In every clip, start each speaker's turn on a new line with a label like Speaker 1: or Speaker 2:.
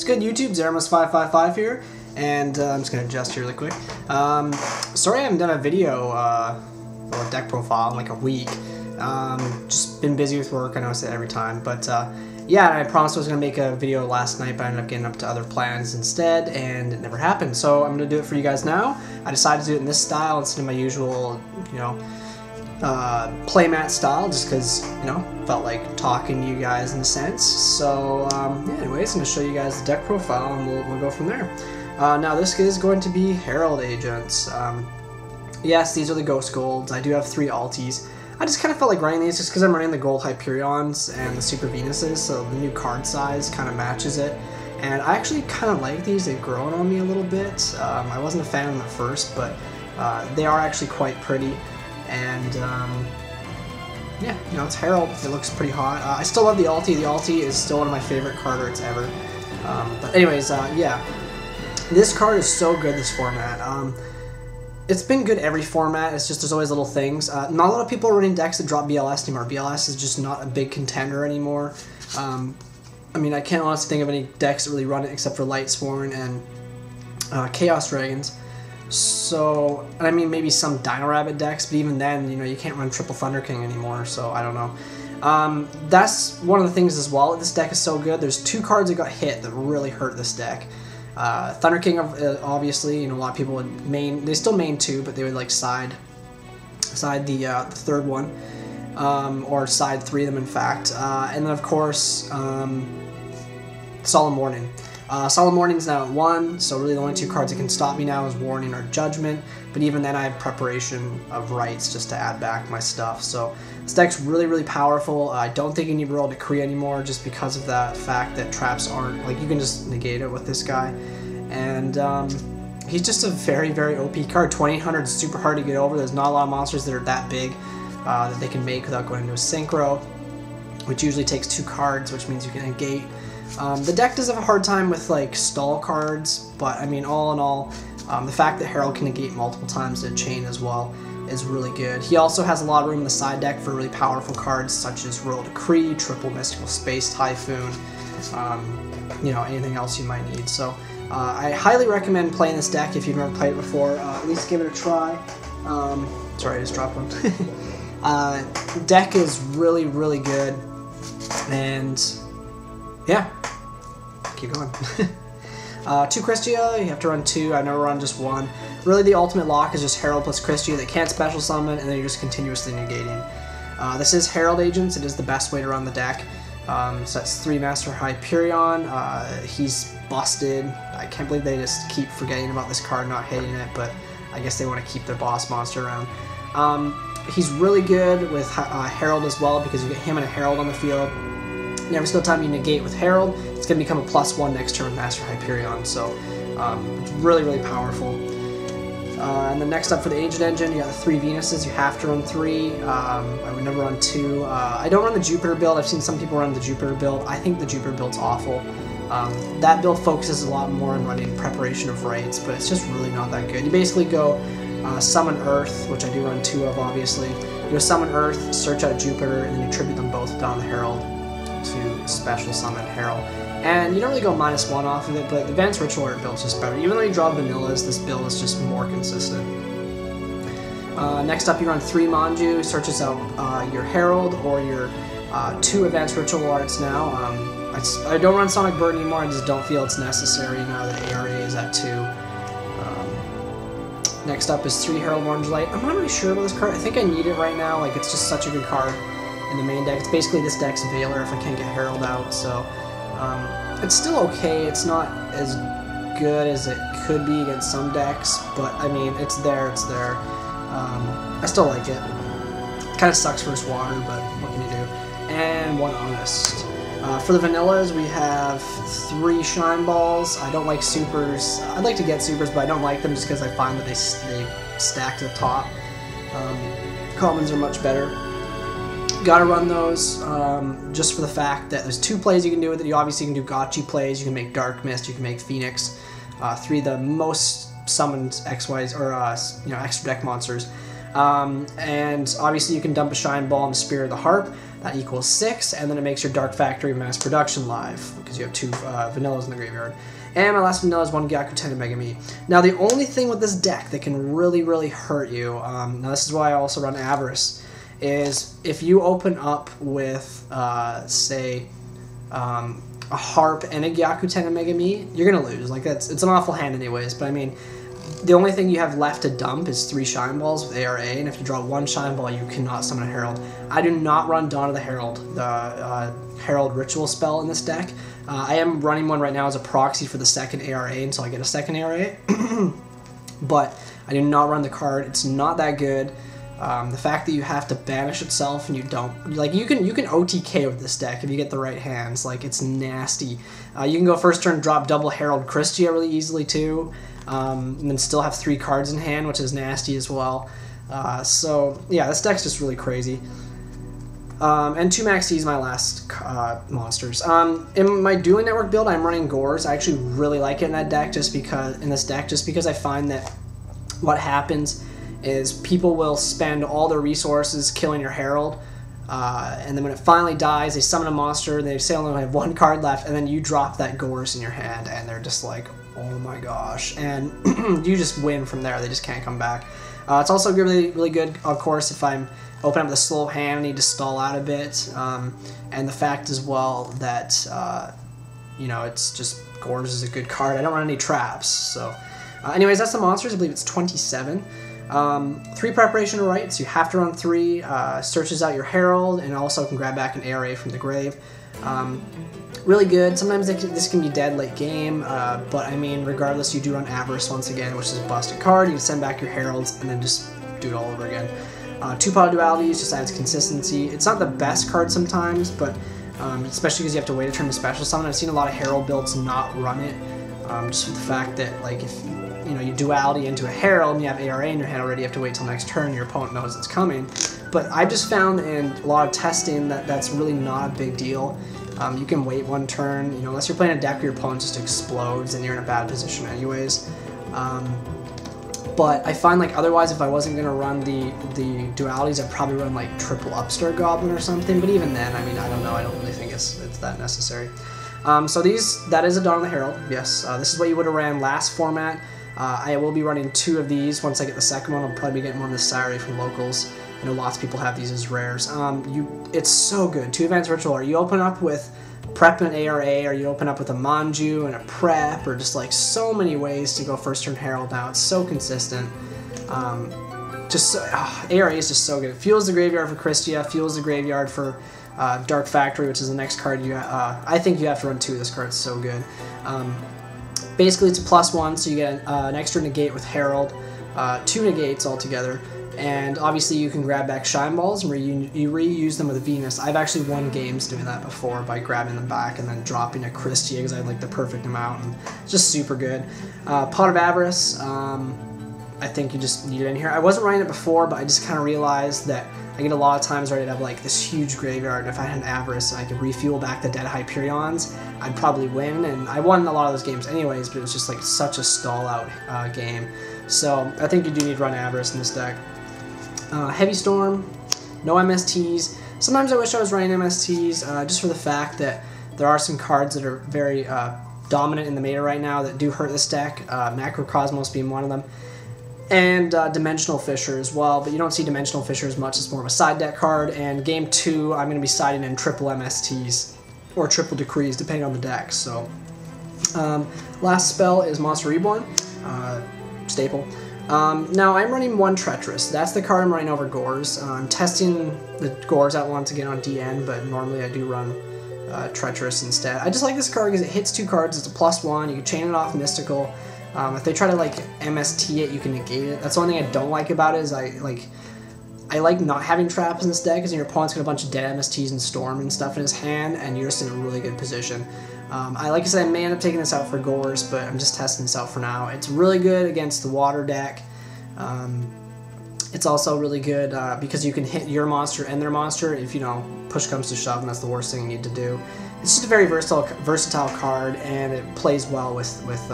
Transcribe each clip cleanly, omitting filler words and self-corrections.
Speaker 1: It's good, YouTube. Zeramus555 here, and I'm just going to adjust here really quick. Sorry I haven't done a video, or a deck profile in like a week. Just been busy with work, I know I say it every time, but yeah, I promised I was going to make a video last night, but I ended up getting up to other plans instead, and it never happened. So I'm going to do it for you guys now. I decided to do it in this style instead of my usual, you know, playmat style, just because, you know, felt like talking to you guys in a sense. So yeah, anyways, I'm going to show you guys the deck profile, and we'll go from there. Now this is going to be Herald agents. Yes, these are the Ghost Golds. I do have 3 alties. I just kind of felt like running these just because I'm running the Gold Hyperions and the Super Venuses, so the new card size kind of matches it. And I actually kind of like these. They've grown on me a little bit. I wasn't a fan of them at first, but they are actually quite pretty. And yeah, you know, it's Herald. It looks pretty hot. I still love the alti. The alti is still one of my favorite card arts ever. But anyways, yeah, this card is so good, this format. It's been good every format, it's just there's always little things. Not a lot of people are running decks that drop BLS anymore. BLS is just not a big contender anymore. I mean, I can't honestly think of any decks that really run it except for Lightsworn and Chaos Dragons. So, and I mean maybe some Dino Rabbit decks, but even then, you know, you can't run Triple Thunder King anymore, so I don't know. That's one of the things as well. This deck is so good. There's 2 cards that got hit that really hurt this deck. Thunder King, obviously, you know, a lot of people would main, they still main 2, but they would like side the 3rd one, or side 3 of them in fact, and then of course, Solemn Warning. Solemn Warning's now at 1, so really the only 2 cards that can stop me now is Warning or Judgment, but even then I have Preparation of Rites just to add back my stuff. So this deck's really, really powerful. I don't think you need Royal Decree anymore just because of that fact that traps aren't, like, you can just negate it with this guy. And he's just a very, very OP card. 2800 is super hard to get over. There's not a lot of monsters that are that big that they can make without going into a Synchro, which usually takes 2 cards, which means you can negate. The deck does have a hard time with like stall cards, but I mean, all in all, the fact that Herald can negate multiple times to chain as well is really good. He also has a lot of room in the side deck for really powerful cards such as Royal Decree, Triple Mystical Space Typhoon, you know, anything else you might need. So I highly recommend playing this deck if you've never played it before. At least give it a try. Sorry, I just dropped one. Deck is really, really good, and yeah, keep going. 2 Kristya, you have to run 2, I've never run just 1. Really the ultimate lock is just Herald plus Kristya. They can't special summon, and then you're just continuously negating. This is Herald Agents, it is the best way to run the deck. So that's 3 Master Hyperion, he's busted. I can't believe they just keep forgetting about this card, not hitting it, but I guess they want to keep their boss monster around. He's really good with Herald as well, because you get him and a Herald on the field. Every single time you negate with Herald, it's going to become a +1 next turn with Master Hyperion, so it's really, really powerful. And then next up for the Agent Engine, you got the 3 Venuses. You have to run 3. I would never run 2. I don't run the Jupiter build. I've seen some people run the Jupiter build. I think the Jupiter build's awful. That build focuses a lot more on running Preparation of Rites, but it's just really not that good. You basically go Summon Earth, which I do run 2 of, obviously. You go Summon Earth, search out Jupiter, and then you tribute them both down the Herald to special summon Herald. And you don't really go -1 off of it, but the Advanced Ritual Art build's just better. Even though you draw vanillas, this build is just more consistent. Next up, you run 3 Manju, searches out your Herald or your 2 Advanced Ritual Arts now. I don't run Sonic Bird anymore, I just don't feel it's necessary now that ARA is at 2. Next up is 3 Herald Orange Light. I'm not really sure about this card. I think I need it right now, like it's just such a good card in the main deck. It's basically this deck's Veiler if I can't get Herald out, so it's still okay. It's not as good as it could be against some decks, but I mean, it's there, it's there. I still like it. Kind of sucks for its water, but what can you do? And 1 Honest. For the vanillas, we have 3 Shine Balls. I don't like supers. I'd like to get supers, but I don't like them just because I find that they stack to the top. Commons are much better. Gotta run those, just for the fact that there's 2 plays you can do with it. You obviously can do Gotchi plays, you can make Dark Mist, you can make Phoenix, 3 of the most summoned XYs, or you know, extra deck monsters. And obviously you can dump a Shine Ball and Spear of the Harp. that equals 6, and then it makes your Dark Factory Mass Production live, because you have 2 vanillas in the graveyard. And my last vanilla is 1 Gyakutenno Megami. Now the only thing with this deck that can really hurt you, now this is why I also run Avarice, is if you open up with, say, a Harp and a Gyakutenno Megami, you're going to lose. Like, it's an awful hand anyways, but I mean, the only thing you have left to dump is 3 Shine Balls with ARA, and if you draw 1 Shine Ball, you cannot summon a Herald. I do not run Dawn of the Herald, the Herald ritual spell in this deck. I am running one right now as a proxy for the second ARA until I get a second ARA, but I do not run the card. It's not that good. The fact that you have to banish itself and you don't, like, you can OTK with this deck if you get the right hands. Like, it's nasty. You can go first turn, drop double Herald Kristya really easily too, and then still have 3 cards in hand, which is nasty as well. So yeah, this deck's just really crazy. And 2 Maxx my last monsters. In my Dueling Network build, I'm running Gores. I actually really like it in that deck, just because I find that what happens is people will spend all their resources killing your Herald, and then when it finally dies, they summon a monster, they say only have 1 card left, and then you drop that Gores in your hand, and they're just like, oh my gosh, and you just win from there. They just can't come back. It's also really good, of course, if I'm opening up the slow hand, I need to stall out a bit, and the fact as well that, you know, it's just, Gores is a good card. I don't run any traps, so. Anyways, that's the monsters. I believe it's 27. 3 Preparation of Rites, you have to run 3, searches out your Herald, and also can grab back an ARA from the grave. Really good. Sometimes this can be dead late game, but I mean, regardless, you do run Avarice once again, which is a busted card. You can send back your Heralds, and then just do it all over again. 2 Pot of Duality just adds consistency. It's not the best card sometimes, but especially because you have to wait a turn to special summon. I've seen a lot of Herald builds not run it, just for the fact that, like, if you know, you duality into a Herald and you have ARA in your hand already, you have to wait till next turn, your opponent knows it's coming. But I've just found in a lot of testing that that's really not a big deal. You can wait 1 turn, you know, unless you're playing a deck where your opponent just explodes and you're in a bad position anyways. But I find, like, otherwise, if I wasn't going to run the dualities, I'd probably run, like, triple Upstart Goblin or something. But even then, I mean, I don't know, I don't really think it's that necessary. So that is a Dawn of the Herald, yes. This is what you would have ran last format. I will be running 2 of these. Once I get the second one, I'll probably be getting one of the Sire from locals. I know lots of people have these as rares. It's so good. 2 Advanced Ritual. Or you open up with Prep and ARA, or you open up with a Manju and a Prep, or just, like, so many ways to go first turn Herald now. It's so consistent. ARA is just so good. It fuels the graveyard for Kristya, fuels the graveyard for Dark Factory, which is the next card I think you have to run 2 of this card. It's so good. Basically, it's a +1, so you get an extra negate with Herald, 2 negates altogether, and obviously you can grab back Shine Balls and you reuse them with Venus. I've actually won games doing that before by grabbing them back and then dropping a Kristya because I had, like, the perfect amount, and it's just super good. Pot of Avarice, I think you just need it in here. I wasn't running it before, but I just kind of realized that I get a lot of times where I'd have, like, this huge graveyard, and if I had an Avarice and I could refuel back the dead Hyperions, I'd probably win, and I won a lot of those games anyways, but it was just, like, such a stall-out game. So I think you do need to run Avarice in this deck. Heavy Storm, no MSTs. Sometimes I wish I was running MSTs, just for the fact that there are some cards that are very dominant in the meta right now that do hurt this deck, Macrocosmos being one of them. And Dimensional Fissure as well, but you don't see Dimensional Fissure as much. It's more of a side deck card, and game 2, I'm going to be siding in triple MSTs, or triple Decrees, depending on the deck. So, last spell is Monster Reborn, staple. Now, I'm running 1 Treacherous. That's the card I'm running over Gores. I'm testing the Gores out once again on DN, but normally I do run Treacherous instead. I just like this card because it hits 2 cards, it's a +1, you can chain it off Mystical. If they try to, like, MST it, you can negate it. That's the only thing I don't like about it, is I like not having traps in this deck, because your opponent's got a bunch of dead MSTs and Storm and stuff in his hand, and you're just in a really good position. Like I said, I may end up taking this out for Gores, but I'm just testing this out for now. It's really good against the water deck. It's also really good because you can hit your monster and their monster if, you know, push comes to shove, and that's the worst thing you need to do. It's just a very versatile card, and it plays well with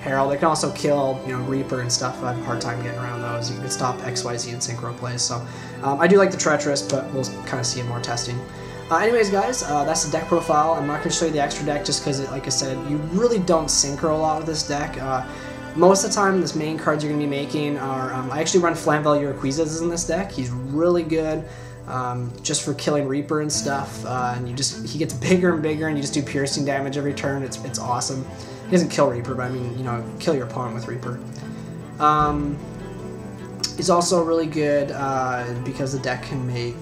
Speaker 1: Herald. It can also kill, you know, Reaper and stuff. I have a hard time getting around those. You can stop XYZ and Synchro plays. So I do like the Treacherous, but we'll kind of see in more testing. Anyways, guys, that's the deck profile. I'm not going to show you the extra deck just because, like I said, you really don't synchro a lot with this deck. Most of the time, this main cards you're going to be making are... I actually run Flamvel Urquiza's in this deck. He's really good just for killing Reaper and stuff. And he gets bigger and bigger, and you just do piercing damage every turn. It's awesome. He doesn't kill Reaper, but I mean, you know, kill your opponent with Reaper. He's also really good because the deck can make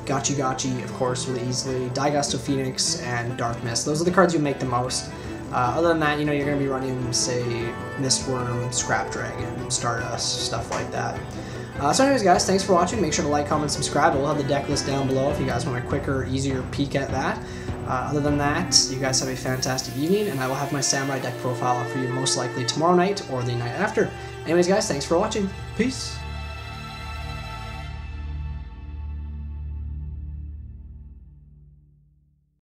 Speaker 1: Gachi, of course, really easily, Daigasto Phoenix, and Dark Mist. Those are the cards you make the most. Other than that, you know, you're going to be running, say, Mistworm, Scrap Dragon, Stardust, stuff like that. So anyways, guys, thanks for watching. Make sure to like, comment, subscribe. We'll have the deck list down below if you guys want a quicker, easier peek at that. Other than that, you guys have a fantastic evening, and I will have my Samurai deck profile up for you most likely tomorrow night or the night after. Anyways, guys, thanks for watching. Peace.